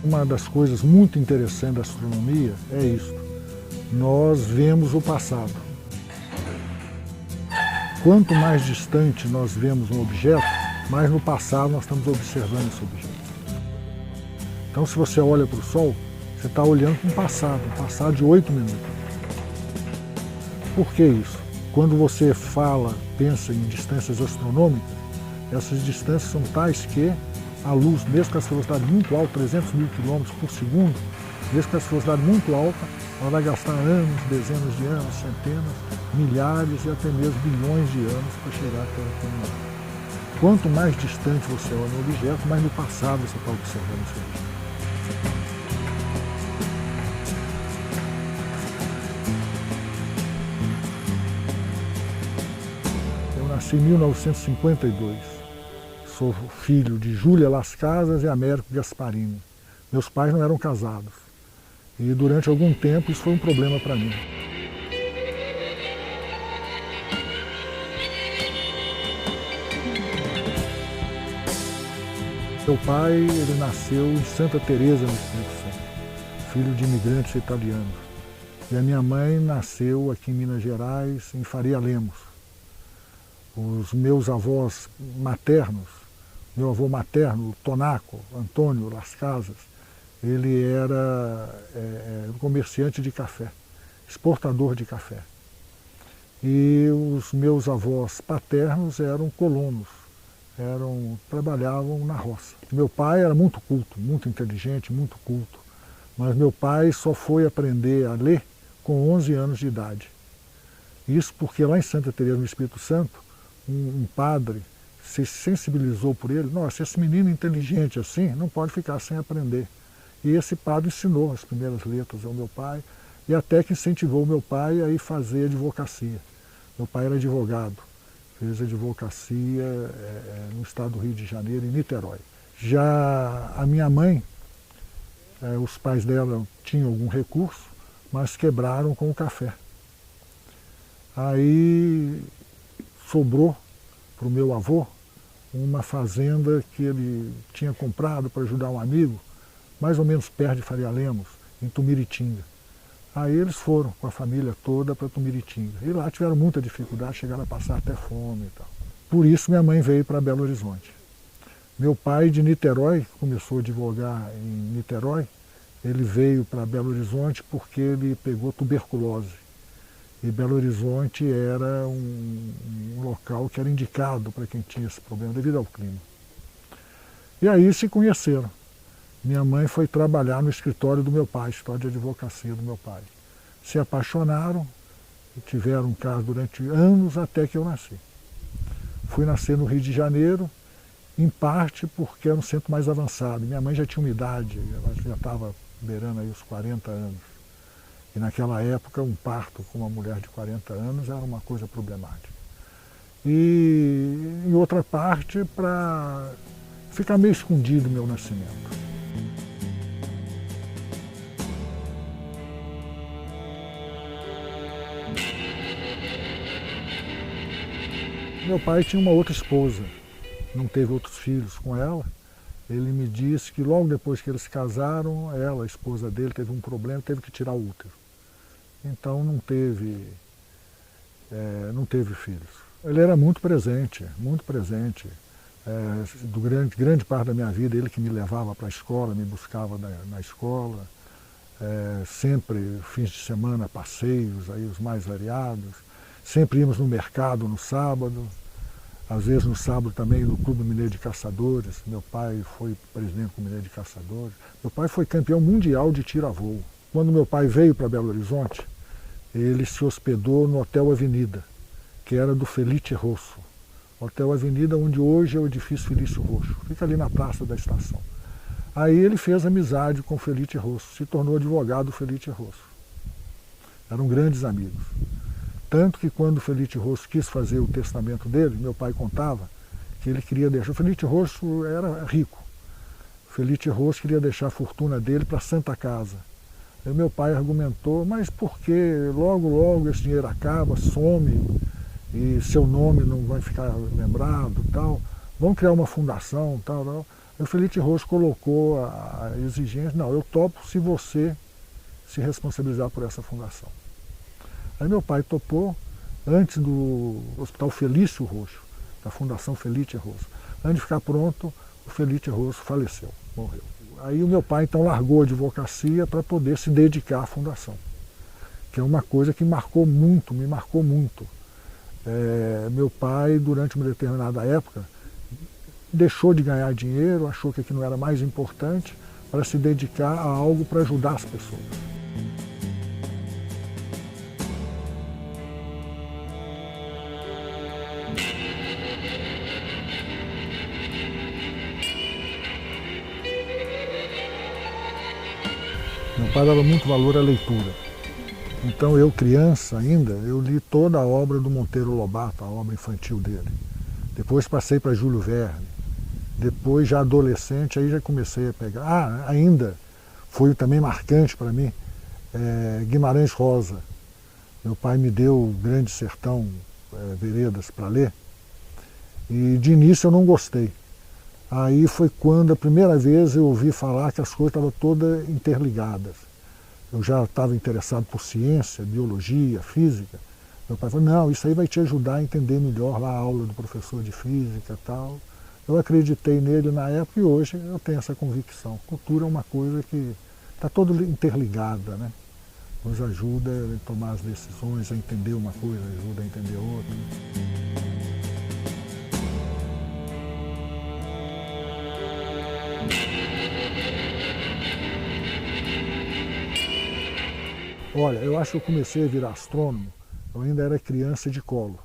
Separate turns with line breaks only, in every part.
Uma das coisas muito interessantes da astronomia é isso. Nós vemos o passado. Quanto mais distante nós vemos um objeto, mais no passado nós estamos observando esse objeto. Então, se você olha para o Sol, você está olhando para um passado de 8 minutos. Por que isso? Quando você pensa em distâncias astronômicas, essas distâncias são tais que a luz, mesmo com essa velocidade muito alta, 300 mil quilômetros por segundo, mesmo com essa velocidade muito alta, ela vai gastar anos, dezenas de anos, centenas, milhares e até mesmo bilhões de anos para chegar até aqui no mundo. Quanto mais distante você olha um objeto, mais no passado você está observando esse objeto. Eu nasci em 1952. Sou filho de Júlia Las Casas e Américo Gasparini. Meus pais não eram casados. E durante algum tempo isso foi um problema para mim. Meu pai, ele nasceu em Santa Teresa, no Espírito Santo, filho de imigrantes italianos. E a minha mãe nasceu aqui em Minas Gerais, em Faria Lemos. Os meus avós maternos, meu avô materno, Tonaco, Antônio Las Casas, ele era comerciante de café, exportador de café. E os meus avós paternos eram colonos, trabalhavam na roça. Meu pai era muito culto, muito inteligente, muito culto, mas meu pai só foi aprender a ler com 11 anos de idade. Isso porque lá em Santa Teresa, no Espírito Santo, um padre se sensibilizou por ele. Nossa, esse menino inteligente assim não pode ficar sem aprender. E esse padre ensinou as primeiras letras ao meu pai e até que incentivou o meu pai a ir fazer advocacia. Meu pai era advogado, fez advocacia no estado do Rio de Janeiro, em Niterói. Já a minha mãe, os pais dela tinham algum recurso, mas quebraram com o café. Aí sobrou para o meu avô uma fazenda que ele tinha comprado para ajudar um amigo, mais ou menos perto de Faria Lemos, em Tumiritinga. Aí eles foram com a família toda para Tumiritinga. E lá tiveram muita dificuldade, chegaram a passar até fome e tal. Por isso minha mãe veio para Belo Horizonte. Meu pai de Niterói, começou a advogar em Niterói, ele veio para Belo Horizonte porque ele pegou tuberculose. E Belo Horizonte era um local que era indicado para quem tinha esse problema, devido ao clima. E aí se conheceram. Minha mãe foi trabalhar no escritório do meu pai, escritório de advocacia do meu pai. Se apaixonaram, tiveram um caso durante anos até que eu nasci. Fui nascer no Rio de Janeiro, em parte porque era um centro mais avançado. Minha mãe já tinha uma idade, ela já estava beirando aí os 40 anos. E naquela época, um parto com uma mulher de 40 anos era uma coisa problemática. E em outra parte, para ficar meio escondido o meu nascimento. Meu pai tinha uma outra esposa, não teve outros filhos com ela. Ele me disse que logo depois que eles se casaram, ela, a esposa dele, teve um problema, teve que tirar o útero. Então não teve filhos. Ele era muito presente, muito presente. Grande parte da minha vida, ele que me levava para a escola, me buscava na escola. Sempre, fins de semana, passeios, aí os mais variados. Sempre íamos no mercado no sábado. Às vezes no sábado também no Clube Mineiro de Caçadores. Meu pai foi presidente do Clube Mineiro de Caçadores. Meu pai foi campeão mundial de tiro a voo. Quando meu pai veio para Belo Horizonte, ele se hospedou no Hotel Avenida, que era do Felice Rosso. Hotel Avenida, onde hoje é o edifício Felício Roxo. Fica ali na praça da estação. Aí ele fez amizade com o Felice Rosso, se tornou advogado do Felice Rosso. Eram grandes amigos. Tanto que quando o Felice Rosso quis fazer o testamento dele, meu pai contava que ele queria deixar... O Felice Rosso era rico. O Felice Rosso queria deixar a fortuna dele para a Santa Casa. E meu pai argumentou, mas por que logo, logo esse dinheiro acaba, some, e seu nome não vai ficar lembrado, tal. Vamos criar uma fundação, tal, tal. E o Felite Roxo colocou a exigência, não, eu topo se você se responsabilizar por essa fundação. Aí meu pai topou, antes do Hospital Felício Roxo, da Fundação Felite Roxo. Antes de ficar pronto, o Felite Roxo faleceu, morreu. Aí o meu pai então largou a advocacia para poder se dedicar à fundação, que é uma coisa que marcou muito, me marcou muito. Meu pai, durante uma determinada época, deixou de ganhar dinheiro, achou que aquilo não era mais importante, para se dedicar a algo para ajudar as pessoas. Meu pai dava muito valor à leitura. Então eu, criança ainda, eu li toda a obra do Monteiro Lobato, a obra infantil dele. Depois passei para Júlio Verne. Depois, já adolescente, aí já comecei a pegar. Ainda foi também marcante para mim, Guimarães Rosa. Meu pai me deu o Grande Sertão, Veredas, para ler. E de início eu não gostei. Aí foi quando a primeira vez eu ouvi falar que as coisas estavam todas interligadas. Eu já estava interessado por ciência, biologia, física. Meu pai falou, não, isso aí vai te ajudar a entender melhor lá a aula do professor de física e tal. Eu acreditei nele na época e hoje eu tenho essa convicção. Cultura é uma coisa que está toda interligada, né? Nos ajuda a tomar as decisões, a entender uma coisa, ajuda a entender outra. Olha, eu acho que eu comecei a virar astrônomo, eu ainda era criança de colo.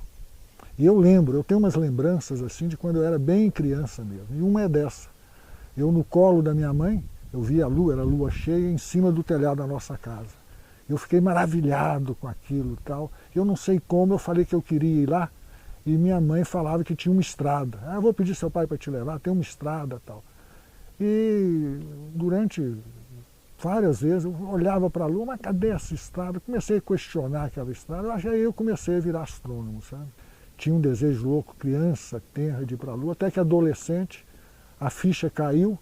E eu lembro, eu tenho umas lembranças assim de quando eu era bem criança mesmo. E uma é dessa. Eu no colo da minha mãe, eu via a lua, era lua cheia, em cima do telhado da nossa casa. Eu fiquei maravilhado com aquilo e tal. Eu não sei como, eu falei que eu queria ir lá. E minha mãe falava que tinha uma estrada. Eu vou pedir seu pai para te levar, tem uma estrada e tal. E durante várias vezes eu olhava para a lua, mas cadê essa estrada? Eu comecei a questionar aquela estrada, aí eu comecei a virar astrônomo, sabe? Tinha um desejo louco, criança, tenra, de ir para a lua, até que adolescente, a ficha caiu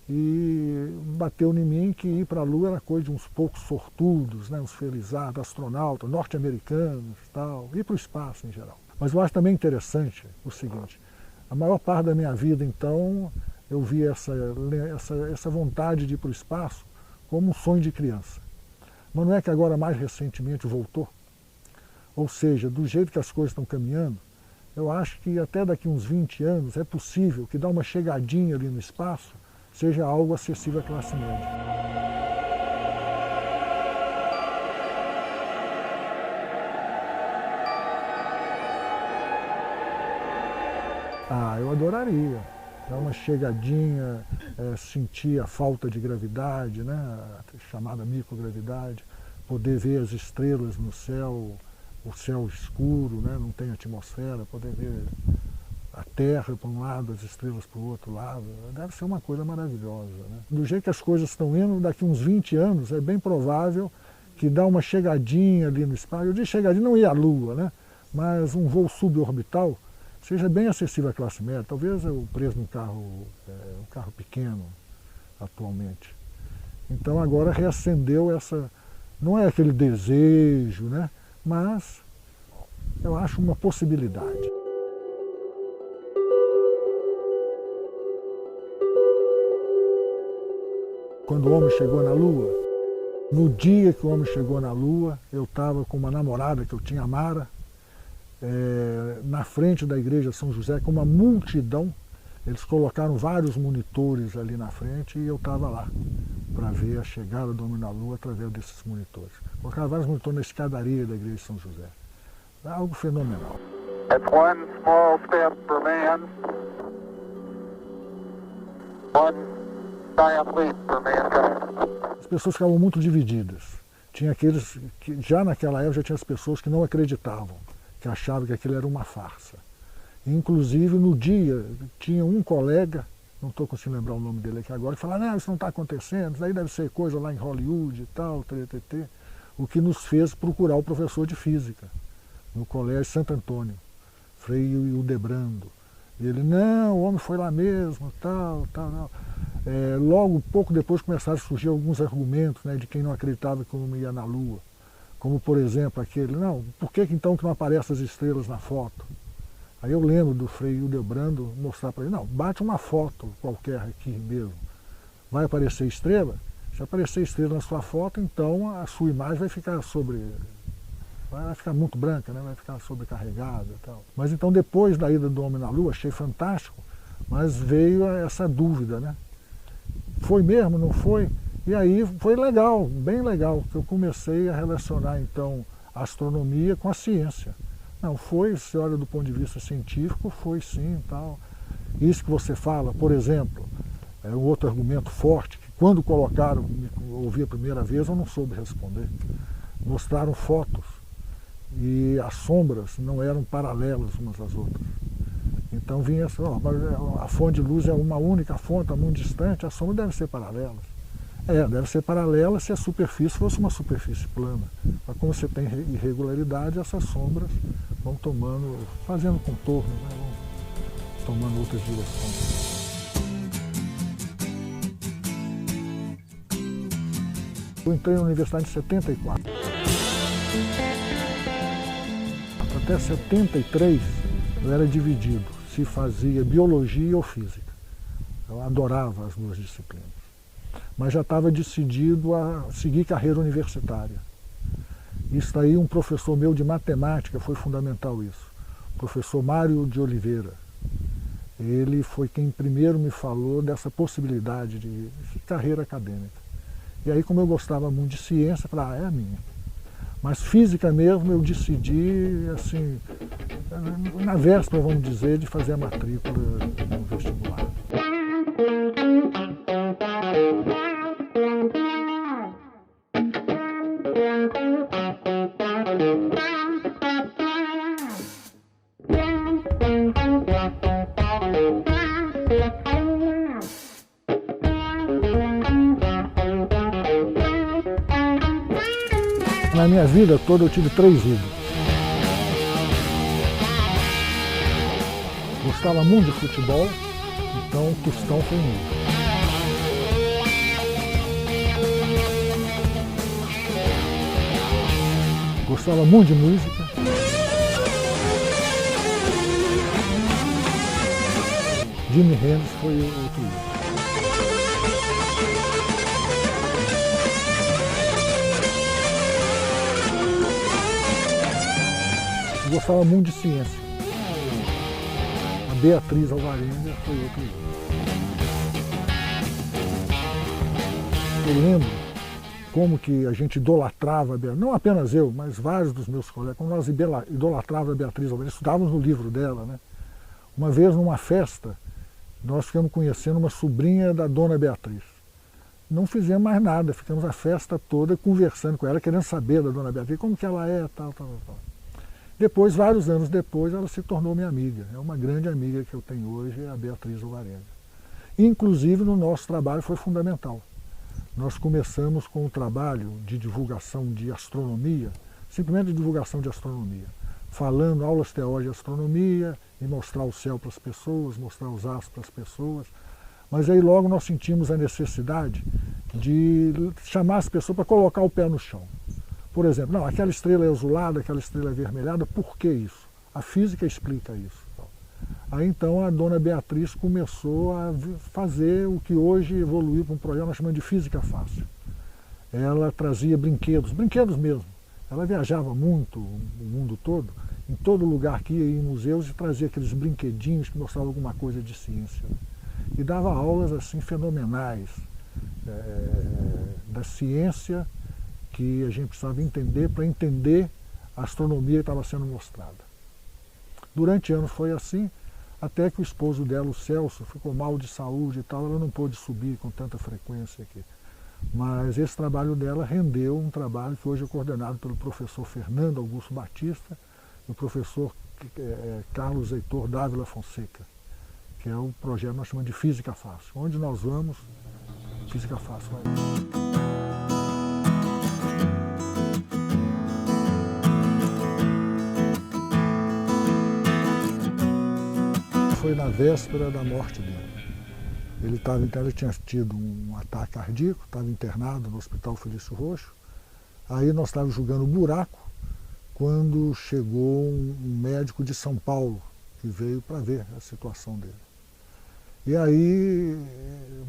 e bateu em mim que ir para a lua era coisa de uns poucos sortudos, né? Uns felizados, astronautas, norte-americanos e tal, ir para o espaço em geral. Mas eu acho também interessante o seguinte, a maior parte da minha vida, então, eu vi essa vontade de ir para o espaço como um sonho de criança. Mas não é que agora, mais recentemente, voltou? Ou seja, do jeito que as coisas estão caminhando, eu acho que até daqui uns 20 anos é possível que dar uma chegadinha ali no espaço seja algo acessível à classe média. Eu adoraria. Dar uma chegadinha, sentir a falta de gravidade, né, a chamada microgravidade, poder ver as estrelas no céu, o céu escuro, né, não tem atmosfera, poder ver a Terra para um lado, as estrelas para o outro lado, deve ser uma coisa maravilhosa, né? Do jeito que as coisas estão indo, daqui uns 20 anos, é bem provável que dar uma chegadinha ali no espaço, eu digo chegadinha, não ir à Lua, né, mas um voo suborbital, seja bem acessível à classe média, talvez o preço de um carro pequeno atualmente. Então agora reacendeu essa, não é aquele desejo, né, mas eu acho uma possibilidade. Quando o homem chegou na Lua, no dia que o homem chegou na Lua, eu estava com uma namorada que eu tinha, a Mara, na frente da igreja São José, com uma multidão. Eles colocaram vários monitores ali na frente e eu estava lá para ver a chegada do homem na Lua através desses monitores. Colocaram vários monitores na escadaria da igreja São José. É algo fenomenal.
It's one small step for man, one giant leap for mankind.
As pessoas ficavam muito divididas. Tinha aqueles que, já naquela época, já tinha as pessoas que não acreditavam, que achavam que aquilo era uma farsa. Inclusive, no dia, tinha um colega, não estou conseguindo lembrar o nome dele aqui agora, que falava, não, isso não está acontecendo, isso aí deve ser coisa lá em Hollywood e tal, ttt. O que nos fez procurar o professor de física, no Colégio Santo Antônio, Frei Hildebrando. Ele, não, o homem foi lá mesmo, tal, tal, tal. Logo, pouco depois, começaram a surgir alguns argumentos, né, de quem não acreditava que o homem ia na Lua. Como, por exemplo, aquele, não, por que então que não aparecem as estrelas na foto? Aí eu lembro do Frei Hildebrando mostrar para ele, não, bate uma foto qualquer aqui mesmo. Vai aparecer estrela? Se aparecer estrela na sua foto, então a sua imagem vai ficar vai ficar muito branca, né? Vai ficar sobrecarregada e tal. Mas então depois da ida do homem na Lua, achei fantástico, mas veio essa dúvida, né? Foi mesmo, não foi? E aí foi legal, bem legal, que eu comecei a relacionar então a astronomia com a ciência. Não, foi, se olha do ponto de vista científico, foi sim e tal. Isso que você fala, por exemplo, é um outro argumento forte, que quando colocaram, ouvi a primeira vez, eu não soube responder. Mostraram fotos e as sombras não eram paralelas umas às outras. Então vinha assim, ó, a fonte de luz é uma única fonte, muito distante, as sombras devem ser paralelas. Deve ser paralela se a superfície fosse uma superfície plana. Mas como você tem irregularidade, essas sombras vão fazendo contorno, né? Vão tomando outras direções. Eu entrei na universidade em 74. Até 73 eu era dividido, se fazia biologia ou física. Eu adorava as duas disciplinas. Mas já estava decidido a seguir carreira universitária. Isso aí, um professor meu de matemática foi fundamental isso. O professor Mário de Oliveira. Ele foi quem primeiro me falou dessa possibilidade de carreira acadêmica. E aí, como eu gostava muito de ciência, eu falei, é a minha. Mas física mesmo eu decidi, assim, na véspera, vamos dizer, de fazer a matrícula no vestibular. Na minha vida toda eu tive 3 vidas. Gostava muito de futebol, então Tostão foi um. Gostava muito de música. Jimi Hendrix foi outro livro. Gostava muito de ciência. A Beatriz Alvarenga foi outro livro. Eu lembro como que a gente idolatrava a Beatriz, não apenas eu, mas vários dos meus colegas, como nós idolatrávamos a Beatriz Alvarenga, estudávamos no livro dela, né? Uma vez numa festa, nós ficamos conhecendo uma sobrinha da dona Beatriz. Não fizemos mais nada, ficamos a festa toda conversando com ela, querendo saber da dona Beatriz, como que ela é, tal, tal, tal. Depois, vários anos depois, ela se tornou minha amiga. É uma grande amiga que eu tenho hoje, a Beatriz Alvarenga. Inclusive, no nosso trabalho foi fundamental. Nós começamos com o trabalho de divulgação de astronomia, simplesmente divulgação de astronomia, falando aulas teóricas de astronomia e mostrar o céu para as pessoas, mostrar os astros para as pessoas. Mas aí logo nós sentimos a necessidade de chamar as pessoas para colocar o pé no chão. Por exemplo, não, aquela estrela é azulada, aquela estrela é avermelhada, por que isso? A física explica isso. Aí então a dona Beatriz começou a fazer o que hoje evoluiu para um programa nós chamamos de Física Fácil. Ela trazia brinquedos mesmo. Ela viajava muito o mundo todo, em todo lugar que ia em museus e trazia aqueles brinquedinhos que mostravam alguma coisa de ciência. E dava aulas assim fenomenais da ciência que a gente precisava entender para entender a astronomia que estava sendo mostrada. Durante anos foi assim, até que o esposo dela, o Celso, ficou mal de saúde e tal, ela não pôde subir com tanta frequência aqui. Mas esse trabalho dela rendeu um trabalho que hoje é coordenado pelo professor Fernando Augusto Batista e o professor Carlos Heitor Dávila Fonseca, que é o projeto que nós chamamos de Física Fácil. Onde nós vamos, Física Fácil vai. Foi na véspera da morte dele. Ele tinha tido um ataque cardíaco, estava internado no Hospital Felício Roxo. Aí nós estávamos jogando buraco quando chegou um médico de São Paulo que veio para ver a situação dele. E aí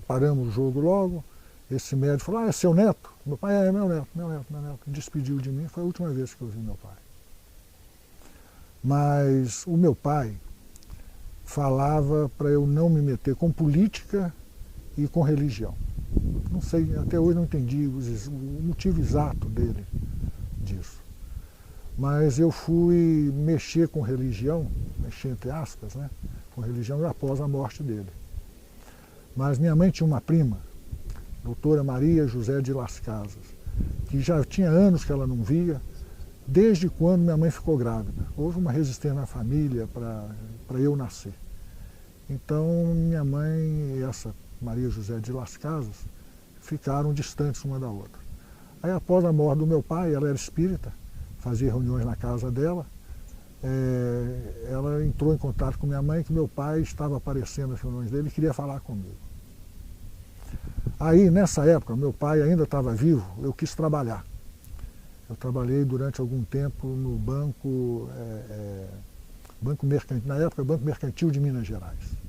paramos o jogo logo, esse médico falou, é seu neto? Meu pai, é meu neto. Despediu de mim, foi a última vez que eu vi meu pai. Mas o meu pai falava para eu não me meter com política e com religião. Não sei, até hoje não entendi o motivo exato dele disso. Mas eu fui mexer com religião, mexer entre aspas, né, com religião após a morte dele. Mas minha mãe tinha uma prima, doutora Maria José de Las Casas, que já tinha anos que ela não via, desde quando minha mãe ficou grávida. Houve uma resistência na família para eu nascer. Então minha mãe e essa Maria José de Las Casas ficaram distantes uma da outra. Aí após a morte do meu pai, ela era espírita, fazia reuniões na casa dela, ela entrou em contato com minha mãe que meu pai estava aparecendo nas reuniões dele e queria falar comigo. Aí nessa época, meu pai ainda estava vivo, eu quis trabalhar. Eu trabalhei durante algum tempo no banco mercantil, na época Banco Mercantil de Minas Gerais.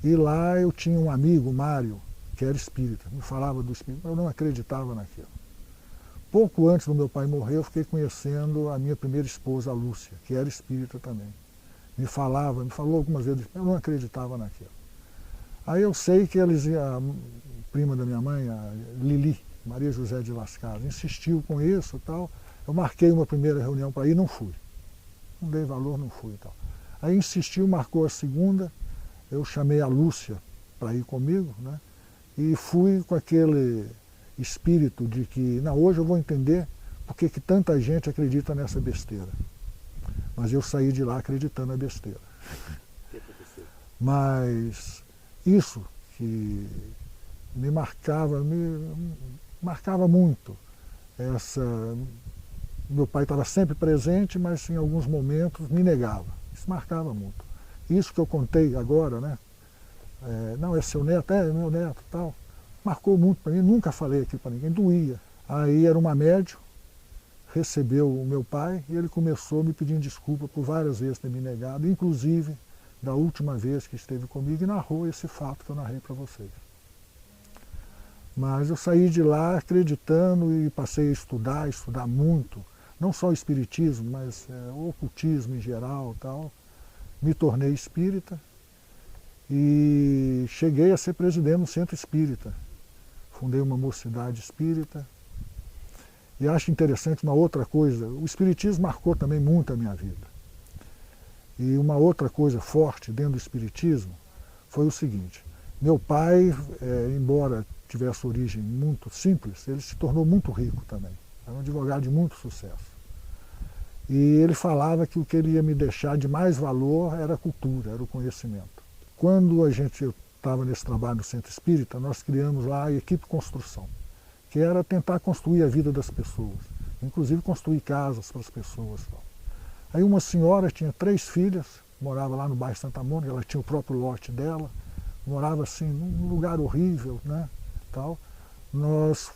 E lá eu tinha um amigo, Mário, que era espírita, me falava do espírito, eu não acreditava naquilo. Pouco antes do meu pai morrer, eu fiquei conhecendo a minha primeira esposa, a Lúcia, que era espírita também. Me falou algumas vezes, eu não acreditava naquilo. Aí eu sei que a prima da minha mãe, a Lili, Maria José de Las Casas, insistiu com isso e tal. Eu marquei uma primeira reunião para ir, não fui. Não dei valor, não fui e tal. Aí insistiu, marcou a segunda, eu chamei a Lúcia para ir comigo, né? E fui com aquele espírito de que, não, hoje eu vou entender porque que tanta gente acredita nessa besteira. Mas eu saí de lá acreditando na besteira.
O que aconteceu?
Mas isso que me marcava muito. Meu pai estava sempre presente, mas em alguns momentos me negava. Isso marcava muito. Isso que eu contei agora, né? Não, é seu neto? É meu neto e tal. Marcou muito para mim, nunca falei aqui para ninguém, doía. Aí era uma médium, recebeu o meu pai e ele começou me pedindo desculpa por várias vezes ter me negado, inclusive da última vez que esteve comigo e narrou esse fato que eu narrei para vocês. Mas eu saí de lá acreditando e passei a estudar muito, não só o espiritismo, mas o ocultismo em geral e tal. Me tornei espírita e cheguei a ser presidente do Centro Espírita. Fundei uma mocidade espírita. E acho interessante uma outra coisa, o espiritismo marcou também muito a minha vida. E uma outra coisa forte dentro do espiritismo foi o seguinte, meu pai, embora tivesse origem muito simples, ele se tornou muito rico também. Era um advogado de muito sucesso. E ele falava que o que ele ia me deixar de mais valor era a cultura, era o conhecimento. Quando eu estava nesse trabalho no Centro Espírita, nós criamos lá a equipe construção, que era tentar construir a vida das pessoas, inclusive construir casas para as pessoas. Aí uma senhora tinha 3 filhas, morava lá no bairro Santa Mônica, ela tinha o próprio lote dela, morava assim num lugar horrível, né? Tal. Nós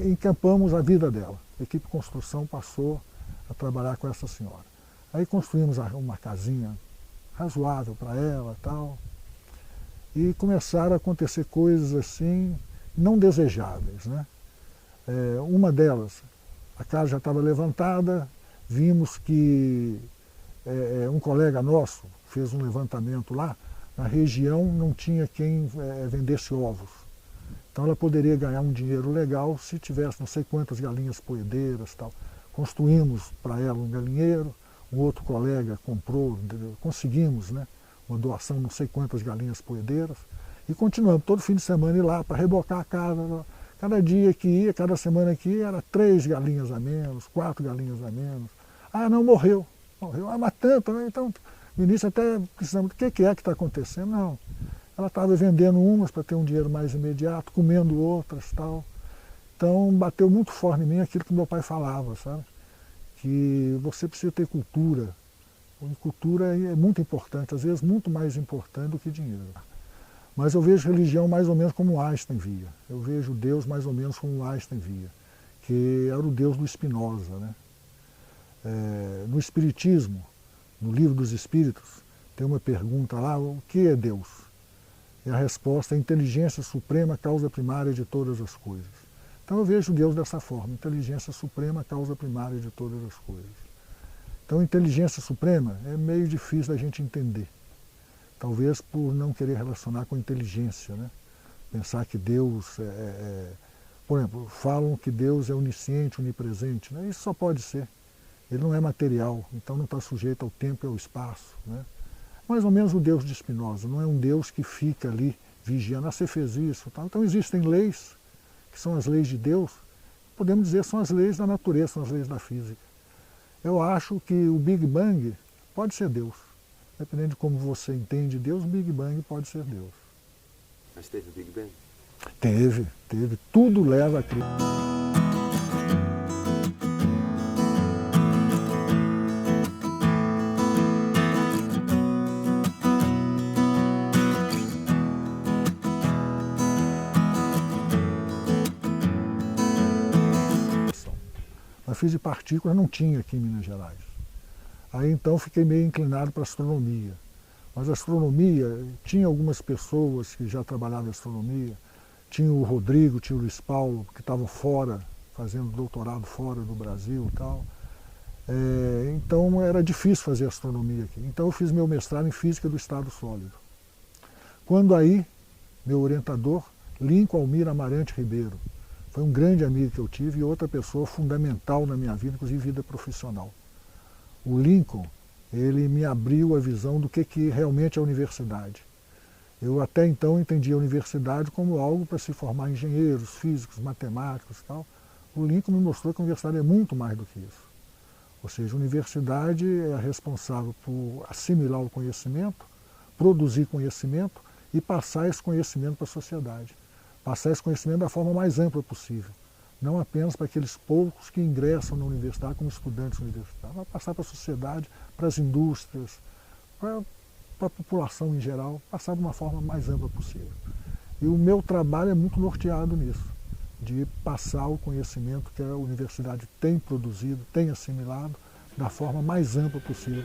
encampamos a vida dela. A equipe construção passou a trabalhar com essa senhora. Aí construímos uma casinha razoável para ela tal. E começaram a acontecer coisas assim, não desejáveis, né? Uma delas, a casa já estava levantada, vimos que um colega nosso fez um levantamento lá, na região não tinha quem vendesse ovos. Então ela poderia ganhar um dinheiro legal se tivesse não sei quantas galinhas poedeiras tal. Construímos para ela um galinheiro, um outro colega comprou, conseguimos, né, uma doação não sei quantas galinhas poedeiras e continuamos todo fim de semana ir lá para rebocar a casa. Cada dia que ia, cada semana que ia, era 3 galinhas a menos, 4 galinhas a menos. Ah, não, morreu. Ah, mas tanto, né? Então, no início até precisamos, o que é que está acontecendo? Não. Ela estava vendendo umas para ter um dinheiro mais imediato, comendo outras tal. Então bateu muito forte em mim aquilo que meu pai falava, sabe? Que você precisa ter cultura E cultura é muito importante, às vezes muito mais importante do que dinheiro. Mas eu vejo religião mais ou menos como Einstein via. Eu vejo Deus mais ou menos como Einstein via, que era o Deus do Spinoza, né? No Espiritismo, no Livro dos Espíritos, tem uma pergunta lá, o que é Deus? E a resposta é a inteligência suprema, causa primária de todas as coisas. Então eu vejo Deus dessa forma, inteligência suprema, causa primária de todas as coisas. Então inteligência suprema é meio difícil da gente entender. Talvez por não querer relacionar com inteligência, né? Pensar que Deus por exemplo, falam que Deus é onisciente, onipresente, né? Isso só pode ser. Ele não é material, então não está sujeito ao tempo e ao espaço, né? Mais ou menos o Deus de Spinoza, não é um Deus que fica ali vigiando, você fez isso. Tal. Então existem leis, que são as leis de Deus, podemos dizer são as leis da natureza, são as leis da física. Eu acho que o Big Bang pode ser Deus. Dependendo de como você entende Deus, o Big Bang pode ser Deus.
Mas teve o Big Bang?
Teve. Tudo leva a crer. A física de partículas não tinha aqui em Minas Gerais. Aí então fiquei meio inclinado para a astronomia. Mas a astronomia, tinha algumas pessoas que já trabalhavam em astronomia, tinha o Rodrigo, tinha o Luiz Paulo, que estavam fora, fazendo doutorado fora do Brasil e tal. Então era difícil fazer astronomia aqui. Então eu fiz meu mestrado em Física do Estado Sólido. Quando aí, meu orientador, Lincoln Almir Amarante Ribeiro, foi um grande amigo que eu tive e outra pessoa fundamental na minha vida, inclusive vida profissional. O Lincoln, ele me abriu a visão do que realmente é a universidade. Eu até então entendia a universidade como algo para se formar engenheiros, físicos, matemáticos e tal. O Lincoln me mostrou que a universidade é muito mais do que isso. Ou seja, a universidade é a responsável por assimilar o conhecimento, produzir conhecimento e passar esse conhecimento para a sociedade. Passar esse conhecimento da forma mais ampla possível. Não apenas para aqueles poucos que ingressam na universidade como estudantes universitários, mas passar para a sociedade, para as indústrias, para a população em geral, passar de uma forma mais ampla possível. E o meu trabalho é muito norteado nisso, de passar o conhecimento que a universidade tem produzido, tem assimilado, da forma mais ampla possível.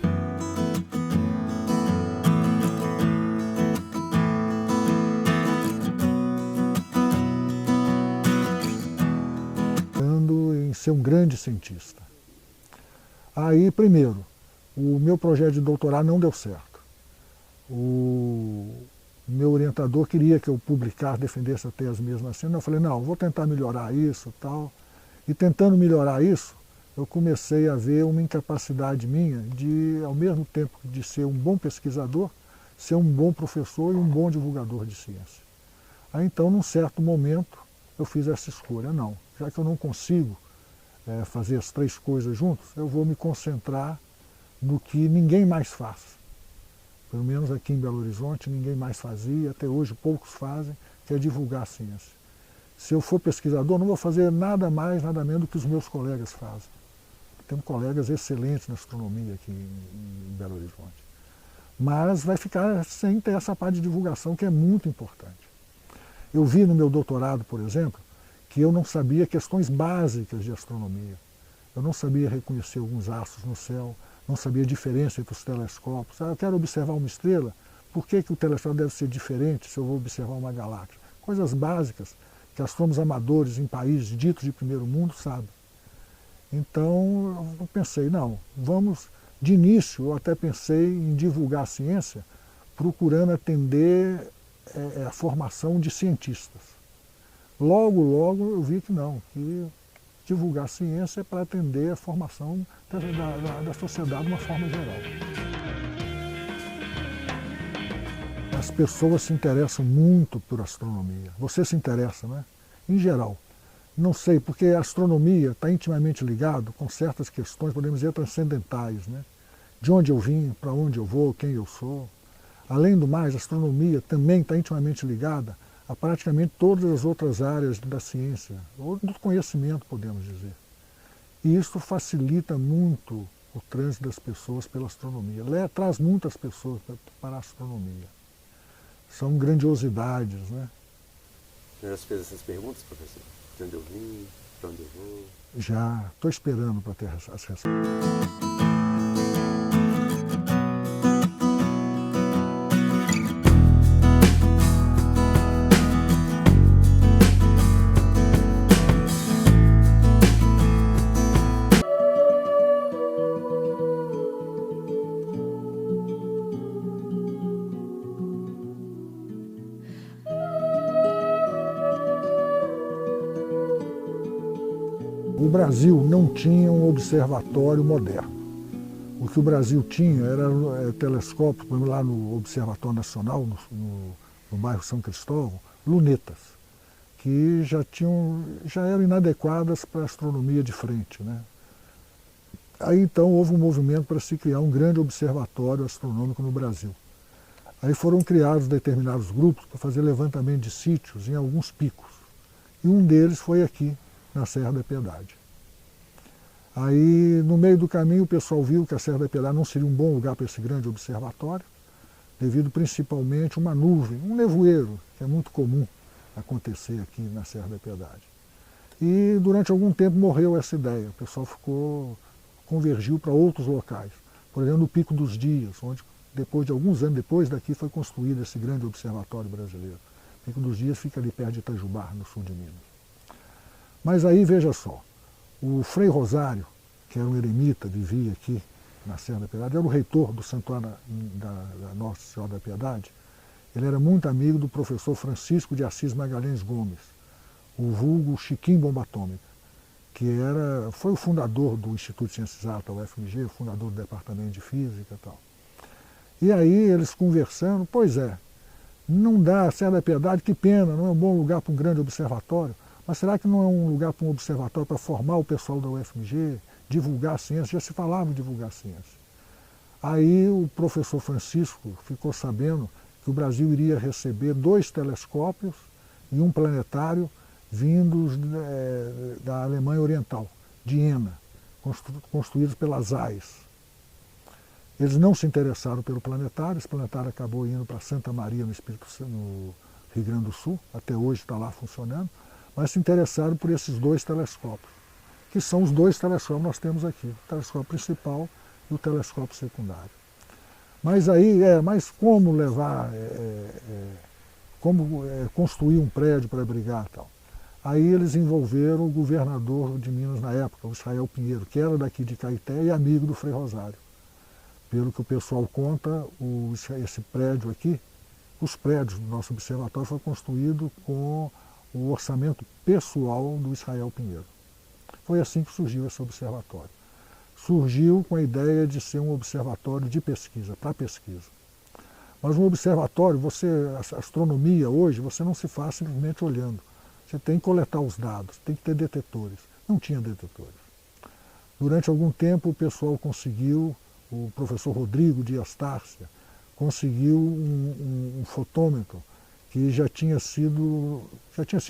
Em ser um grande cientista. Aí, primeiro, o meu projeto de doutorado não deu certo. O meu orientador queria que eu publicasse, defendesse a tese mesmo assim. Eu falei, não, vou tentar melhorar isso e tal. E tentando melhorar isso, eu comecei a ver uma incapacidade minha de, ao mesmo tempo de ser um bom pesquisador, ser um bom professor e um bom divulgador de ciência. Aí então, num certo momento, eu fiz essa escolha. Não, já que eu não consigo fazer as três coisas juntos, eu vou me concentrar no que ninguém mais faz. Pelo menos aqui em Belo Horizonte ninguém mais fazia, até hoje poucos fazem, que é divulgar a ciência. Se eu for pesquisador, não vou fazer nada mais, nada menos do que os meus colegas fazem. Temos colegas excelentes na astronomia aqui em Belo Horizonte. Mas vai ficar sem ter essa parte de divulgação que é muito importante. Eu vi no meu doutorado, por exemplo, que eu não sabia questões básicas de astronomia. Eu não sabia reconhecer alguns astros no céu, não sabia a diferença entre os telescópios. Eu quero observar uma estrela, por que o telescópio deve ser diferente se eu vou observar uma galáxia? Coisas básicas que astrônomos amadores em países ditos de primeiro mundo sabem. Então eu pensei, não, vamos, de início eu até pensei em divulgar a ciência procurando atender a formação de cientistas. Logo eu vi que não, que divulgar a ciência é para atender a formação da sociedade de uma forma geral. As pessoas se interessam muito por astronomia. Você se interessa, né? Em geral. Não sei, porque a astronomia está intimamente ligada com certas questões, podemos dizer, transcendentais, né? De onde eu vim, para onde eu vou, quem eu sou. Além do mais, a astronomia também está intimamente ligada a praticamente todas as outras áreas da ciência, ou do conhecimento, podemos dizer. E isso facilita muito o trânsito das pessoas pela astronomia. Traz muitas pessoas para a astronomia. São grandiosidades, né?
Já fez essas perguntas, professor? De onde eu vim? Para onde eu vou?
Já estou esperando para ter as respostas. O Brasil não tinha um observatório moderno. O que o Brasil tinha era telescópio, por exemplo, lá no Observatório Nacional, no bairro São Cristóvão, lunetas, que já eram inadequadas para a astronomia de frente, né? Aí então houve um movimento para se criar um grande observatório astronômico no Brasil. Aí foram criados determinados grupos para fazer levantamento de sítios em alguns picos. E um deles foi aqui, na Serra da Piedade. Aí, no meio do caminho, o pessoal viu que a Serra da Piedade não seria um bom lugar para esse grande observatório, devido principalmente a uma nuvem, um nevoeiro, que é muito comum acontecer aqui na Serra da Piedade. E durante algum tempo morreu essa ideia, o pessoal convergiu para outros locais. Por exemplo, no Pico dos Dias, onde depois de alguns anos depois daqui foi construído esse grande observatório brasileiro. O Pico dos Dias fica ali perto de Itajubá, no sul de Minas. Mas aí, veja só, o Frei Rosário, que era um eremita, vivia aqui na Serra da Piedade, era o reitor do Santuário da Nossa Senhora da Piedade. Ele era muito amigo do professor Francisco de Assis Magalhães Gomes, o vulgo Chiquinho Bomba Atômica, que foi o fundador do Instituto de Ciências Exatas, o UFMG, o fundador do Departamento de Física e tal. E aí eles conversando, pois é, não dá, a Serra da Piedade, que pena, não é um bom lugar para um grande observatório. Mas será que não é um lugar para um observatório para formar o pessoal da UFMG, divulgar a ciência? Já se falava em divulgar a ciência. Aí o professor Francisco ficou sabendo que o Brasil iria receber 2 telescópios e um planetário vindos da Alemanha Oriental, de Jena, construídos pela ZEISS. Eles não se interessaram pelo planetário, esse planetário acabou indo para Santa Maria, no Rio Grande do Sul, até hoje está lá funcionando, mas se interessaram por esses 2 telescópios, que são os 2 telescópios que nós temos aqui, o telescópio principal e o telescópio secundário. Mas aí, mas como construir um prédio para abrigar e tal? Aí eles envolveram o governador de Minas na época, o Israel Pinheiro, que era daqui de Caeté e amigo do Frei Rosário. Pelo que o pessoal conta, esse prédio aqui, os prédios do nosso observatório foram construídos com o orçamento pessoal do Israel Pinheiro. Foi assim que surgiu esse observatório. Surgiu com a ideia de ser um observatório de pesquisa, para pesquisa. Mas um observatório, a astronomia hoje, você não se faz simplesmente olhando. Você tem que coletar os dados, tem que ter detetores. Não tinha detetores. Durante algum tempo o pessoal conseguiu, o professor Rodrigo Dias Tárcia, conseguiu um fotômetro que já tinha sido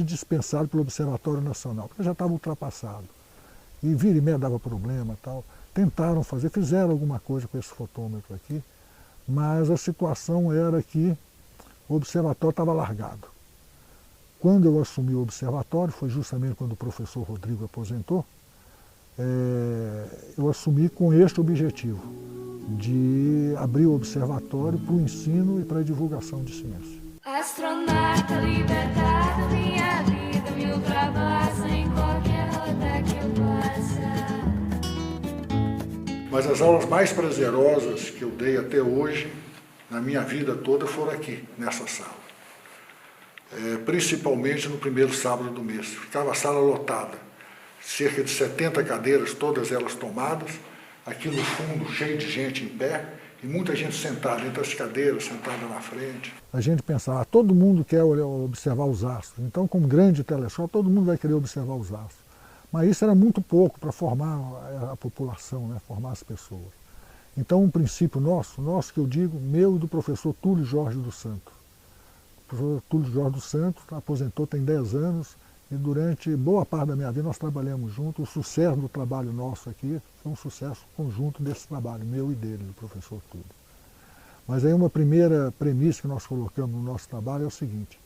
dispensado pelo Observatório Nacional, porque já estava ultrapassado. E vira e meia dava problema e tal. Tentaram fizeram alguma coisa com esse fotômetro aqui, mas a situação era que o observatório estava largado. Quando eu assumi o observatório, foi justamente quando o professor Rodrigo aposentou, eu assumi com este objetivo, de abrir o observatório para o ensino e para a divulgação de ciência.
Astronauta, libertada, minha vida me ultrapassa em qualquer rota que eu passa.
Mas as aulas mais prazerosas que eu dei até hoje, na minha vida toda, foram aqui, nessa sala. Principalmente no primeiro sábado do mês. Ficava a sala lotada, cerca de 70 cadeiras, todas elas tomadas, aqui no fundo cheio de gente em pé, e muita gente sentada entre as cadeiras, sentada na frente. A gente pensava, todo mundo quer observar os astros, então com um grande telescópio todo mundo vai querer observar os astros. Mas isso era muito pouco para formar a população, né? Formar as pessoas. Então um princípio nosso que eu digo, meu e do professor Túlio Jorge dos Santos. O professor Túlio Jorge dos Santos aposentou tem 10 anos, E durante boa parte da minha vida nós trabalhamos juntos. O sucesso do trabalho nosso aqui foi um sucesso conjunto desse trabalho, meu e dele, do professor Túlio. Mas aí uma primeira premissa que nós colocamos no nosso trabalho é o seguinte: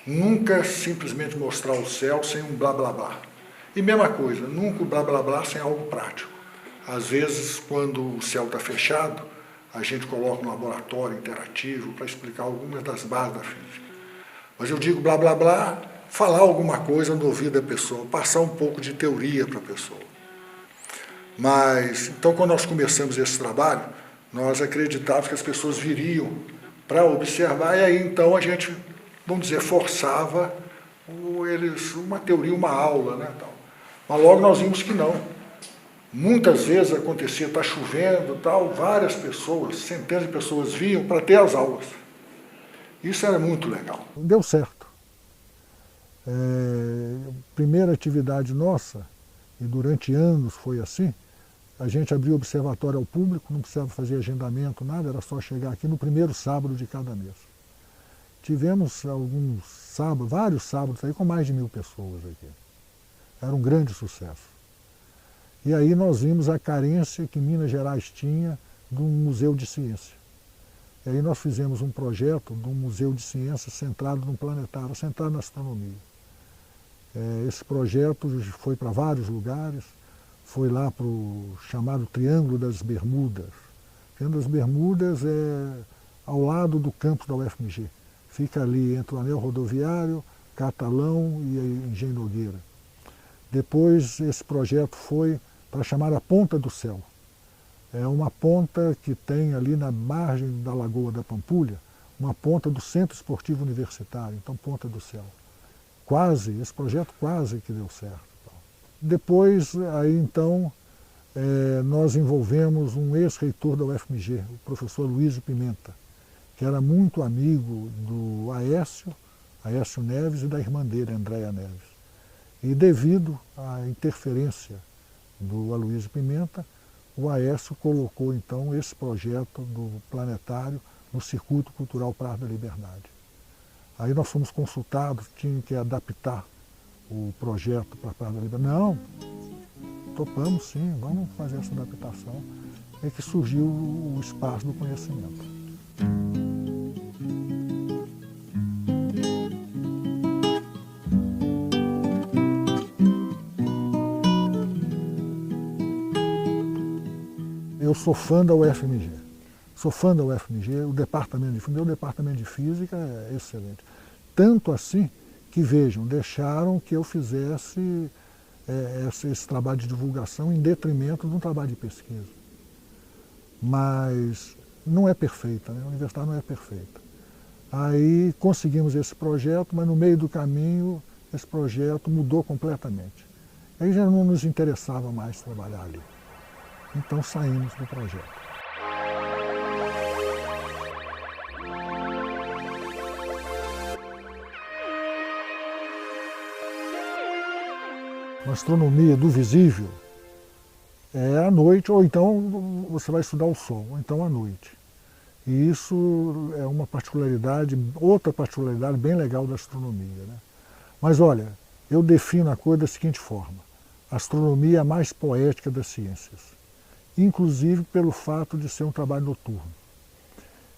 nunca simplesmente mostrar o céu sem um blá blá blá. E mesma coisa, nunca o blá blá blá sem algo prático. Às vezes, quando o céu está fechado, a gente coloca um laboratório interativo para explicar algumas das bases da física. Mas eu digo blá blá blá, falar alguma coisa no ouvido da pessoa, passar um pouco de teoria para a pessoa. Mas, então, quando nós começamos esse trabalho, nós acreditávamos que as pessoas viriam para observar, e aí então a gente, vamos dizer, forçava eles uma teoria, uma aula, né, tal. Mas logo nós vimos que não. Muitas vezes acontecia, está chovendo, tal, várias pessoas, centenas de pessoas vinham para ter as aulas. Isso era muito legal. Deu certo. Primeira atividade nossa, e durante anos foi assim, a gente abriu o observatório ao público, não precisava fazer agendamento, nada, era só chegar aqui no primeiro sábado de cada mês. Tivemos alguns sábados, vários sábados aí com mais de 1000 pessoas aqui. Era um grande sucesso. E aí nós vimos a carência que Minas Gerais tinha de um museu de ciência. E aí nós fizemos um projeto de um museu de ciência centrado no planetário, centrado na astronomia. Esse projeto foi para vários lugares, foi lá para o chamado Triângulo das Bermudas. O Triângulo das Bermudas é ao lado do campus da UFMG. Fica ali entre o anel rodoviário, Catalão e Engenho Nogueira. Depois esse projeto foi para a chamada Ponta do Céu. É uma ponta que tem ali na margem da Lagoa da Pampulha, uma ponta do Centro Esportivo Universitário, então Ponta do Céu. Esse projeto quase que deu certo. Depois, aí então, nós envolvemos um ex-reitor da UFMG, o professor Luiz Pimenta, que era muito amigo do Aécio Neves, e da irmã dele, Andréia Neves. E devido à interferência do Aloysio Pimenta, o Aécio colocou então esse projeto do planetário no Circuito Cultural Praça da Liberdade. Aí nós fomos consultados, tinha que adaptar o projeto para a Praça da Liberdade. Não, topamos sim, vamos fazer essa adaptação. É que surgiu o Espaço do Conhecimento. Eu sou fã da UFMG. Sou fã da UFMG, o departamento de física é excelente. Tanto assim que, vejam, deixaram que eu fizesse esse trabalho de divulgação em detrimento de um trabalho de pesquisa. Mas não é perfeita, né? A universidade não é perfeita. Aí conseguimos esse projeto, mas no meio do caminho esse projeto mudou completamente. Aí já não nos interessava mais trabalhar ali. Então saímos do projeto. A astronomia do visível é à noite, ou então você vai estudar o Sol, ou então à noite. E isso é uma particularidade, outra particularidade bem legal da astronomia, né? Mas olha, eu defino a coisa da seguinte forma: a astronomia é a mais poética das ciências, inclusive pelo fato de ser um trabalho noturno.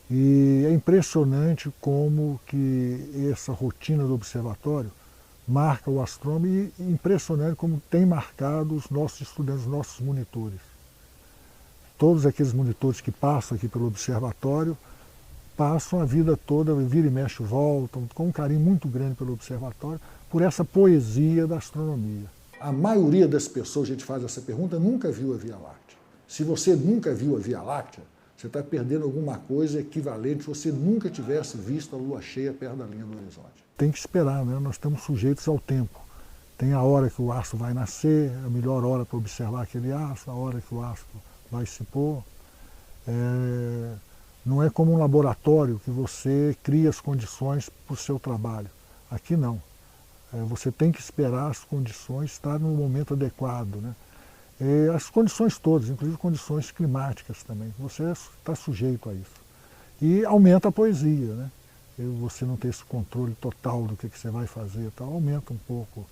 E é impressionante como que essa rotina do observatório marca o astrônomo, e impressionante como tem marcado os nossos estudantes, os nossos monitores. Todos aqueles monitores que passam aqui pelo observatório passam a vida toda, vira e mexe, voltam, com um carinho muito grande pelo observatório, por essa poesia da astronomia. A maioria das pessoas, a gente faz essa pergunta, nunca viu a Via Láctea. Se você nunca viu a Via Láctea, você está perdendo alguma coisa equivalente se você nunca tivesse visto a lua cheia perto da linha do horizonte. Tem que esperar, né? Nós estamos sujeitos ao tempo. Tem a hora que o astro vai nascer, a melhor hora para observar aquele astro, a hora que o astro vai se pôr. Não é como um laboratório que você cria as condições para o seu trabalho. Aqui não. Você tem que esperar as condições estar no momento adequado, né? As condições todas, inclusive condições climáticas também. Você está sujeito a isso. E aumenta a poesia, né? Você não ter esse controle total do que você vai fazer, tal, aumenta um pouco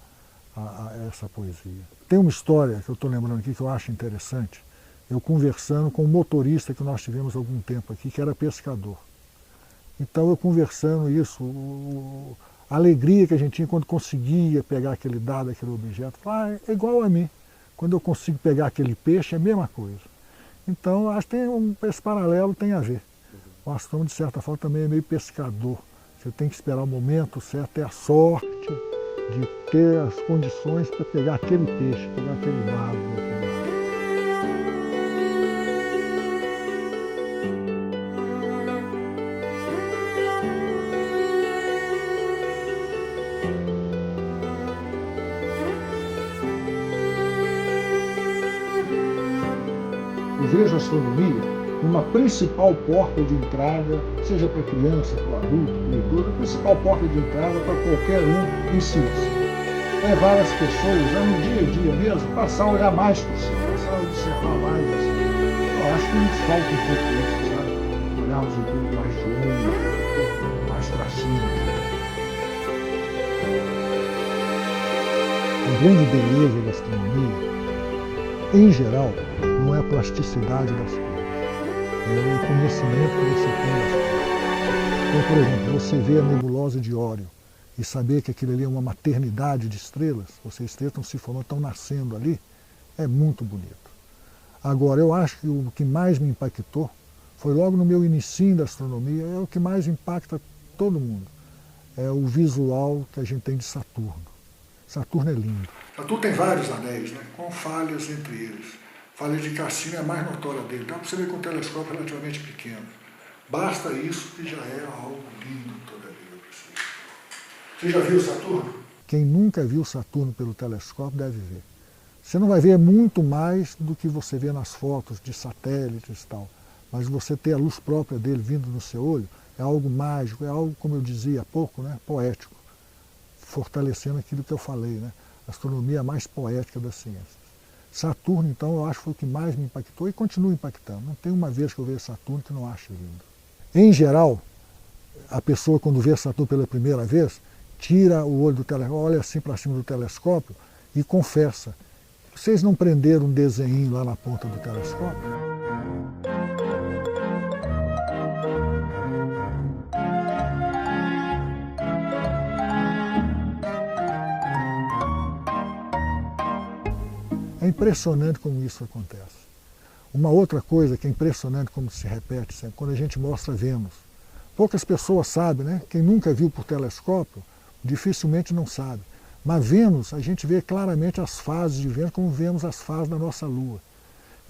a essa poesia. Tem uma história que eu estou lembrando aqui que eu acho interessante. Eu conversando com um motorista que nós tivemos há algum tempo aqui, que era pescador. Então eu conversando isso, a alegria que a gente tinha quando conseguia pegar aquele dado, aquele objeto, é igual a mim. Quando eu consigo pegar aquele peixe, é a mesma coisa. Então acho que esse paralelo tem a ver. O astrônomo, de certa forma, também é meio pescador. Você tem que esperar o momento certo, ter a sorte de ter as condições para pegar aquele peixe, pegar aquele dado. Eu vejo a astronomia uma principal porta de entrada, seja para criança, para adulto, para idoso, a principal porta de entrada para qualquer um em ciência. Levar as pessoas a no dia a dia mesmo, passar a olhar mais por si, passar a observar mais assim. Eu acho que nos falta um pouco isso, sabe? Olharmos um pouco mais de longe, mais para cima. A grande beleza da astronomia, em geral, não é a plasticidade das coisas. É o conhecimento que você tem das coisas. Então, por exemplo, você vê a nebulosa de Órion e saber que aquilo ali é uma maternidade de estrelas, as estrelas estão se formando, estão nascendo ali, é muito bonito. Agora, eu acho que o que mais me impactou foi logo no meu inicinho da astronomia, é o que mais impacta todo mundo. É o visual que a gente tem de Saturno. Saturno é lindo. Saturno tem vários anéis, né, com falhas entre eles. A falha de Cassini é a mais notória dele. Dá para você ver com um telescópio relativamente pequeno. Basta isso que já é algo lindo toda a vida. Você já viu Saturno? Quem nunca viu Saturno pelo telescópio deve ver. Você não vai ver muito mais do que você vê nas fotos de satélites e tal. Mas você ter a luz própria dele vindo no seu olho é algo mágico, é algo, como eu dizia há pouco, né, poético. Fortalecendo aquilo que eu falei, né? A astronomia é a mais poética das ciências. Saturno, então, eu acho que foi o que mais me impactou e continua impactando. Não tem uma vez que eu vejo Saturno que não acho lindo. Em geral, a pessoa, quando vê Saturno pela primeira vez, tira o olho do telescópio, olha assim para cima do telescópio e confessa. Vocês não prenderam um desenho lá na ponta do telescópio? É impressionante como isso acontece. Uma outra coisa que é impressionante como se repete sempre, quando a gente mostra Vênus. Poucas pessoas sabem, né? Quem nunca viu por telescópio, dificilmente não sabe. Mas Vênus, a gente vê claramente as fases de Vênus como vemos as fases da nossa Lua.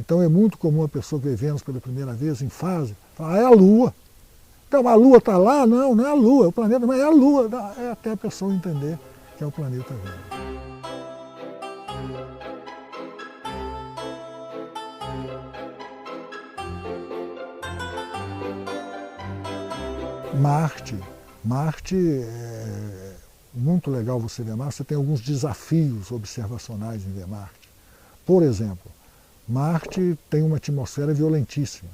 Então é muito comum a pessoa ver Vênus pela primeira vez em fase, falar, é a Lua. Então a Lua está lá? Não, não é a Lua, é o planeta, mas é a Lua. É até a pessoa entender que é o planeta Vênus. Marte é muito legal você ver Marte, você tem alguns desafios observacionais em ver Marte. Por exemplo, Marte tem uma atmosfera violentíssima.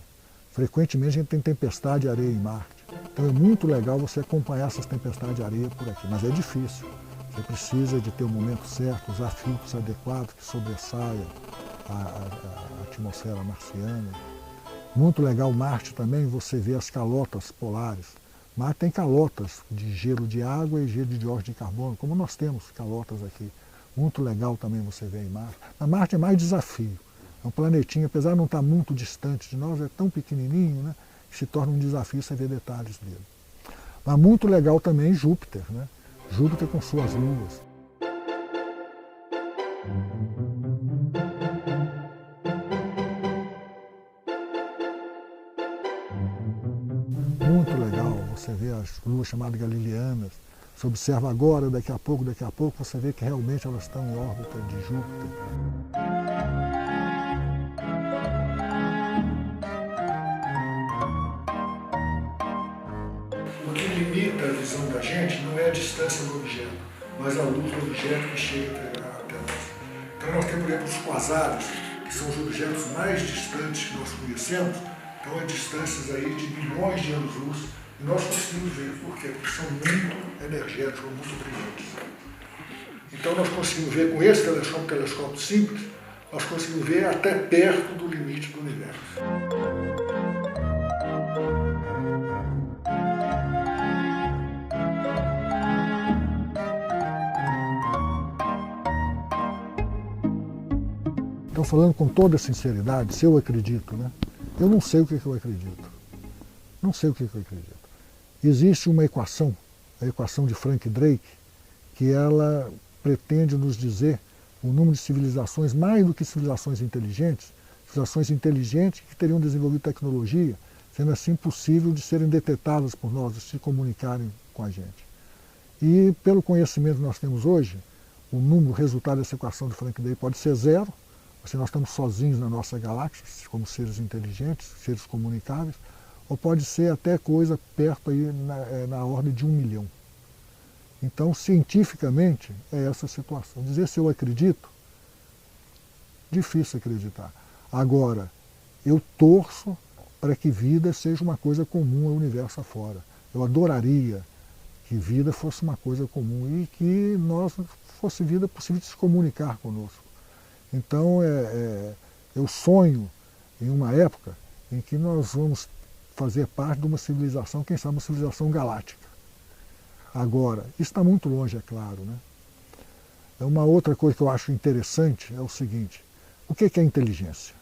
Frequentemente a gente tem tempestade de areia em Marte. Então é muito legal você acompanhar essas tempestades de areia por aqui, mas é difícil. Você precisa de ter o momento certo, usar filtros adequados que sobressaiam a atmosfera marciana. Muito legal Marte também, você vê as calotas polares. Marte tem calotas de gelo de água e gelo de dióxido de carbono, como nós temos calotas aqui. Muito legal também você ver em Marte. Mas Marte é mais desafio. É um planetinho, apesar de não estar muito distante de nós, é tão pequenininho, né, que se torna um desafio você ver detalhes dele. Mas muito legal também Júpiter, né? Júpiter com suas luas. Muito legal, você vê as luas chamadas galileanas, você observa agora, daqui a pouco, você vê que realmente elas estão em órbita de Júpiter. O que limita a visão da gente não é a distância do objeto, mas a luz do objeto que chega até nós. Então nós temos, por exemplo, os quasares, que são os objetos mais distantes que nós conhecemos, estão a distâncias aí de milhões de anos-luz, e nós conseguimos ver. Por quê? Porque são muito energéticos, muito brilhantes. Então nós conseguimos ver com esse telescópio simples, nós conseguimos ver até perto do limite do universo. Então, falando com toda sinceridade, se eu acredito, né? Eu não sei o que eu acredito. Não sei o que eu acredito. Existe uma equação, a equação de Frank Drake, que ela pretende nos dizer o número de civilizações, mais do que civilizações inteligentes que teriam desenvolvido tecnologia, sendo assim possível de serem detectadas por nós, de se comunicarem com a gente. E pelo conhecimento que nós temos hoje, o número, o resultado dessa equação de Frank Drake pode ser zero, se nós estamos sozinhos na nossa galáxia, como seres inteligentes, seres comunicáveis, ou pode ser até coisa perto aí na ordem de 1 milhão. Então, cientificamente, é essa situação. Dizer se eu acredito, difícil acreditar. Agora, eu torço para que vida seja uma coisa comum ao universo afora. Eu adoraria que vida fosse uma coisa comum e que nós fosse vida possível de se comunicar conosco. Então, eu sonho em uma época em que nós vamos fazer parte de uma civilização, quem sabe uma civilização galáctica. Agora, isso está muito longe, é claro, né? Uma outra coisa que eu acho interessante é o seguinte: o que é inteligência?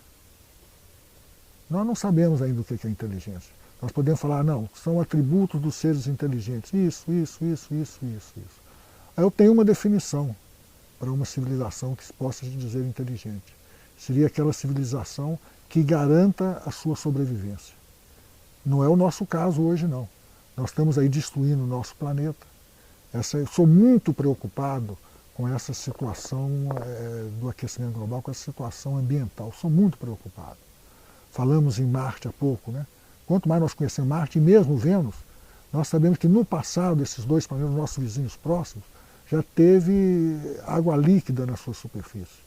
Nós não sabemos ainda o que é inteligência. Nós podemos falar, não, são atributos dos seres inteligentes, isso. Aí eu tenho uma definição para uma civilização que se possa dizer inteligente. Seria aquela civilização que garanta a sua sobrevivência. Não é o nosso caso hoje, não. Nós estamos aí destruindo o nosso planeta. Eu sou muito preocupado com essa situação do aquecimento global, com essa situação ambiental. Sou muito preocupado. Falamos em Marte há pouco, né? Quanto mais nós conhecemos Marte e mesmo Vênus, nós sabemos que no passado, esses dois planetas, nossos vizinhos próximos, já teve água líquida na sua superfície.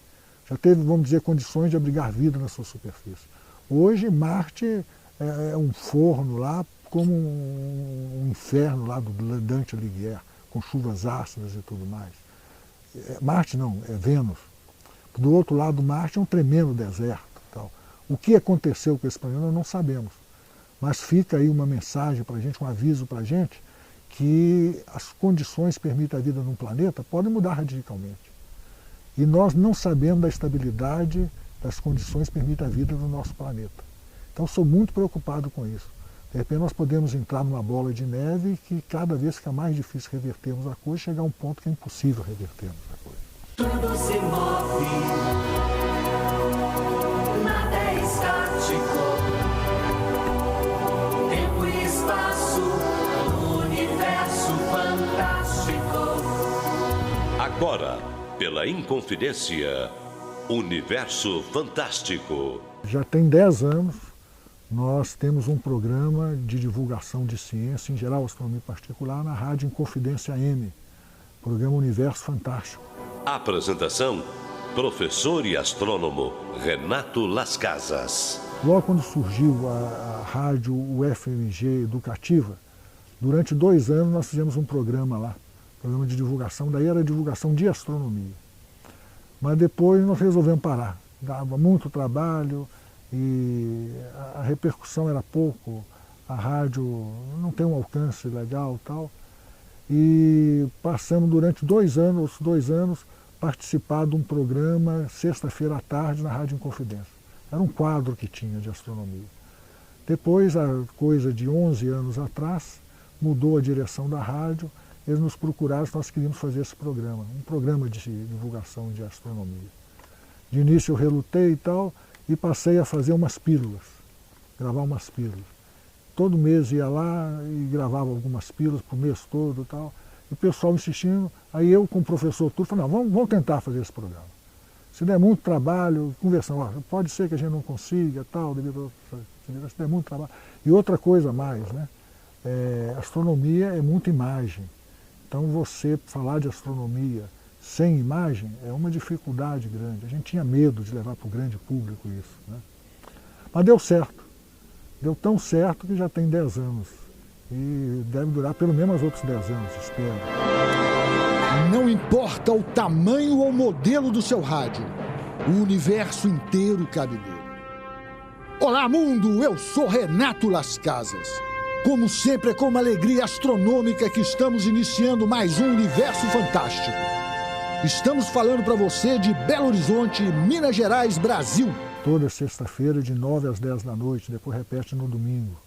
Já teve, vamos dizer, condições de abrigar vida na sua superfície. Hoje, Marte é um forno lá, como um inferno lá do Dante Alighieri, com chuvas ácidas e tudo mais. Marte não, é Vênus. Do outro lado do Marte é um tremendo deserto. Tal. O que aconteceu com esse planeta nós não sabemos. Mas fica aí uma mensagem para a gente, um aviso para a gente, que as condições que permitem a vida num planeta podem mudar radicalmente. E nós não sabemos da estabilidade das condições que permitem a vida no nosso planeta. Então sou muito preocupado com isso. De repente nós podemos entrar numa bola de neve que cada vez fica mais difícil revertermos a coisa, chegar a um ponto que é impossível revertermos a coisa.
Tudo se move, nada é estático. Tempo e espaço, universo fantástico.
Agora, pela Inconfidência, Universo Fantástico.
Já tem 10 anos. Nós temos um programa de divulgação de ciência, em geral astronomia particular, na Rádio Inconfidência AM, programa Universo Fantástico.
Apresentação, professor e astrônomo Renato Las Casas.
Logo quando surgiu a rádio UFMG Educativa, durante 2 anos nós fizemos um programa lá, programa de divulgação, daí era divulgação de astronomia. Mas depois nós resolvemos parar, dava muito trabalho, e a repercussão era pouco, a rádio não tem um alcance legal e tal. E passamos durante 2 anos, participar de um programa, sexta-feira à tarde, na Rádio Inconfidência. Era um quadro que tinha de astronomia. Depois, a coisa de 11 anos atrás, mudou a direção da rádio, eles nos procuraram se nós queríamos fazer esse programa, um programa de divulgação de astronomia. De início eu relutei e tal, e passei a fazer umas pílulas, gravar umas pílulas. Todo mês ia lá e gravava algumas pílulas para o mês todo e tal. E o pessoal insistindo, aí eu com o professor tudo, falei, não, vamos tentar fazer esse programa. Se der muito trabalho, conversando, pode ser que a gente não consiga, tal, se der muito trabalho. E outra coisa mais, né? Astronomia é muita imagem. Então você falar de astronomia sem imagem é uma dificuldade grande. A gente tinha medo de levar para o grande público isso, né? Mas deu certo. Deu tão certo que já tem 10 anos. E deve durar pelo menos outros 10 anos, espero.
Não importa o tamanho ou modelo do seu rádio, o universo inteiro cabe nele. Olá, mundo! Eu sou Renato Las Casas. Como sempre, é com uma alegria astronômica que estamos iniciando mais um Universo Fantástico. Estamos falando para você de Belo Horizonte, Minas Gerais, Brasil.
Toda sexta-feira, de 9 às 10 da noite, depois repete no domingo.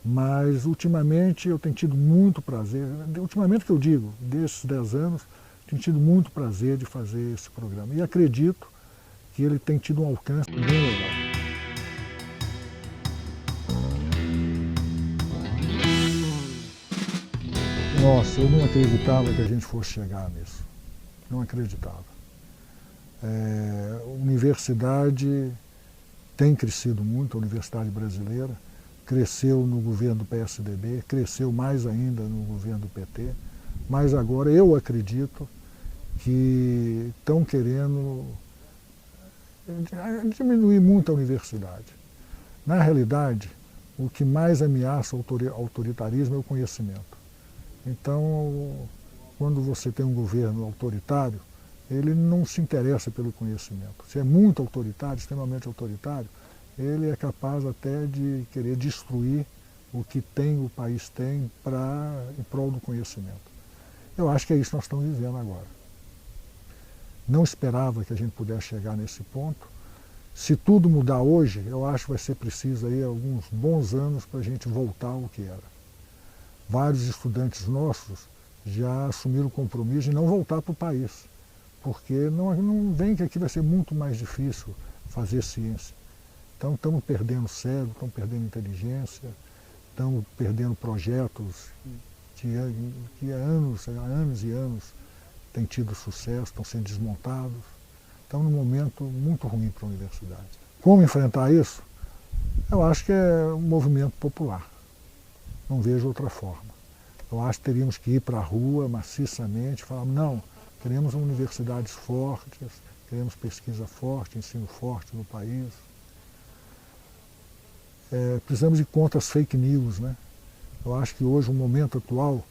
Mas, ultimamente, eu tenho tido muito prazer, ultimamente que eu digo, desses 10 anos, tenho tido muito prazer de fazer esse programa. E acredito que ele tem tido um alcance bem legal. Nossa, eu não acreditava que a gente fosse chegar nisso. Não acreditava. A universidade tem crescido muito, a universidade brasileira. Cresceu no governo do PSDB, cresceu mais ainda no governo do PT. Mas agora eu acredito que estão querendo diminuir muito a universidade. Na realidade, o que mais ameaça o autoritarismo é o conhecimento. Então, quando você tem um governo autoritário, ele não se interessa pelo conhecimento. Se é muito autoritário, extremamente autoritário, ele é capaz até de querer destruir o que o país tem em prol do conhecimento. Eu acho que é isso que nós estamos vivendo agora. Não esperava que a gente pudesse chegar nesse ponto. Se tudo mudar hoje, eu acho que vai ser preciso aí alguns bons anos para a gente voltar ao que era. Vários estudantes nossos já assumiram o compromisso de não voltar para o país, porque não vem que aqui vai ser muito mais difícil fazer ciência. Então estamos perdendo cérebro, estamos perdendo inteligência, estamos perdendo projetos que há anos e anos têm tido sucesso, estão sendo desmontados. Estamos num momento muito ruim para a universidade. Como enfrentar isso? Eu acho que é um movimento popular. Não vejo outra forma. Eu acho que teríamos que ir para a rua maciçamente e falar, não, queremos universidades fortes, queremos pesquisa forte, ensino forte no país. Precisamos ir contra as fake news, né? Eu acho que hoje, no momento atual,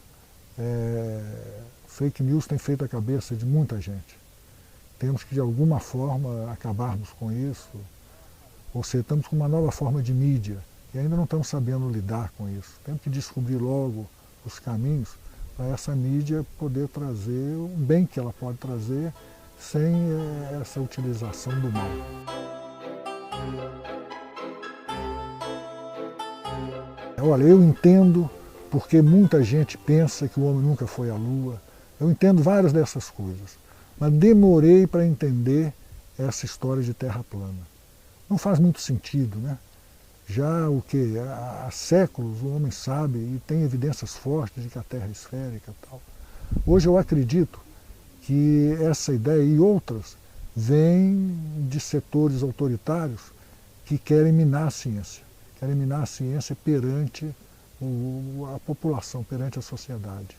fake news tem feito a cabeça de muita gente. Temos que, de alguma forma, acabarmos com isso. Ou seja, estamos com uma nova forma de mídia e ainda não estamos sabendo lidar com isso. Temos que descobrir logo os caminhos para essa mídia poder trazer o bem que ela pode trazer sem essa utilização do mal. Olha, eu entendo porque muita gente pensa que o homem nunca foi à Lua. Eu entendo várias dessas coisas, mas demorei para entender essa história de terra plana. Não faz muito sentido, né? Já há séculos o homem sabe e tem evidências fortes de que a Terra é esférica e tal. Hoje eu acredito que essa ideia e outras vêm de setores autoritários que querem minar a ciência. Querem minar a ciência perante a população, perante a sociedade.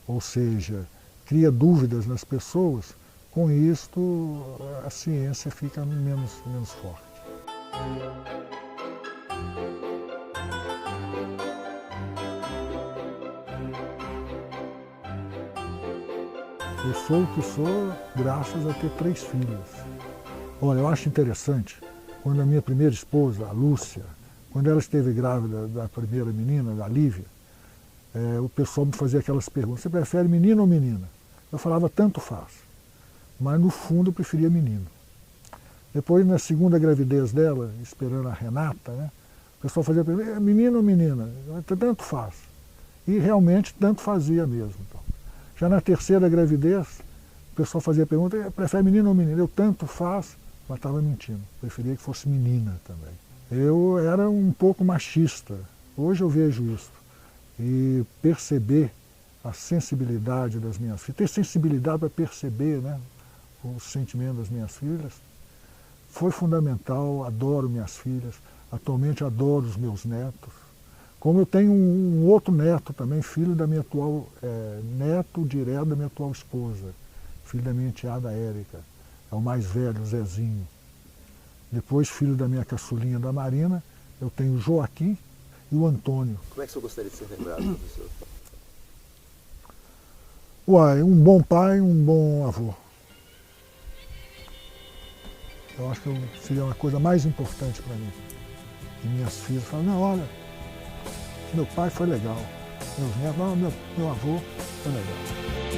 Ou seja, cria dúvidas nas pessoas, com isto a ciência fica menos forte. Eu sou o que sou graças a ter 3 filhas. Olha, eu acho interessante, quando a minha primeira esposa, a Lúcia, quando ela esteve grávida da primeira menina, da Lívia, o pessoal me fazia aquelas perguntas, você prefere menino ou menina? Eu falava, tanto faz, mas no fundo eu preferia menino. Depois, na segunda gravidez dela, esperando a Renata, né, o pessoal fazia a pergunta, menino ou menina? Tanto faz. E realmente tanto fazia mesmo. Então. Já na terceira gravidez, o pessoal fazia a pergunta, prefere menino ou menina? Eu tanto faz, mas estava mentindo, preferia que fosse menina também. Eu era um pouco machista, hoje eu vejo isso. E perceber a sensibilidade das minhas filhas, ter sensibilidade para perceber, né, o sentimento das minhas filhas, foi fundamental. Adoro minhas filhas, atualmente adoro os meus netos. Como eu tenho um outro neto também, filho da minha atual, neto direto da minha atual esposa, filho da minha enteada Érica, é o mais velho, o Zezinho. Depois, filho da minha caçulinha da Marina, eu tenho o Joaquim e o Antônio.
Como é que o senhor gostaria de ser lembrado, professor?
Uai, um bom pai, um bom avô. Eu acho que seria uma coisa mais importante para mim. E minhas filhas falam, não, olha, meu pai foi legal. Meus netos, não, meu avô foi legal.